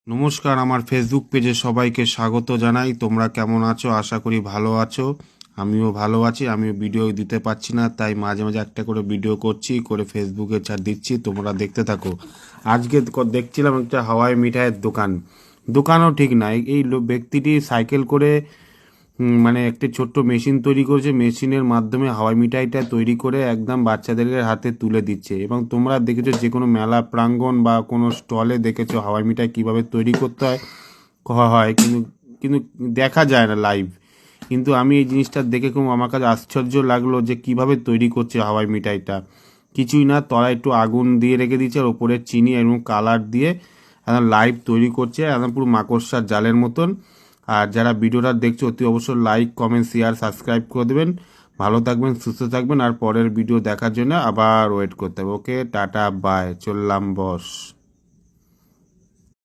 নমস্কার, আমার ফেসবুক পেজে সবাইকে স্বাগত জানাই। তোমরা কেমন আছো? আশা করি ভালো আছো। আমিও ভালো আছি। আমিও ভিডিও দিতে পারছি না, তাই মাঝে মাঝে একটা করে ভিডিও করছি, করে ফেসবুকে ছাড় দিচ্ছি। তোমরা দেখতে থাকো। আজকে দেখছিলাম একটা হাওয়াই মিঠাইয়ের দোকান। দোকানও ঠিক নাই, এই ব্যক্তিটি সাইকেল করে মানে একটি ছোট্ট মেশিন তৈরি করেছে। মেশিনের মাধ্যমে হাওয়াই মিঠাইটা তৈরি করে একদম বাচ্চাদের হাতে তুলে দিচ্ছে। এবং তোমরা দেখেছো যে কোনো মেলা প্রাঙ্গণ বা কোনো স্টলে দেখেছো হাওয়াই মিঠাই কীভাবে তৈরি করতে হয় হয় কিন্তু কিন্তু দেখা যায় না লাইভ। কিন্তু আমি এই জিনিসটা দেখে খুব আমার কাছে আশ্চর্য লাগলো যে কিভাবে তৈরি করছে হাওয়াই মিঠাইটা। কিছুই না, তলায় একটু আগুন দিয়ে রেখে দিচ্ছে, আর ওপরে চিনি এবং কালার দিয়ে একদম লাইভ তৈরি করছে, একদম পুরো মাকড়সার জালের মতন। আর যারা ভিডিওটা দেখছো অতি অবশ্যই লাইক, কমেন্ট, শেয়ার, সাবস্ক্রাইব করে দেবেন। ভালো থাকবেন, সুস্থ থাকবেন, আর পরের ভিডিও দেখার জন্য আবার ওয়েট করতে হবে। ওকে, টাটা, বাই, চললাম বস।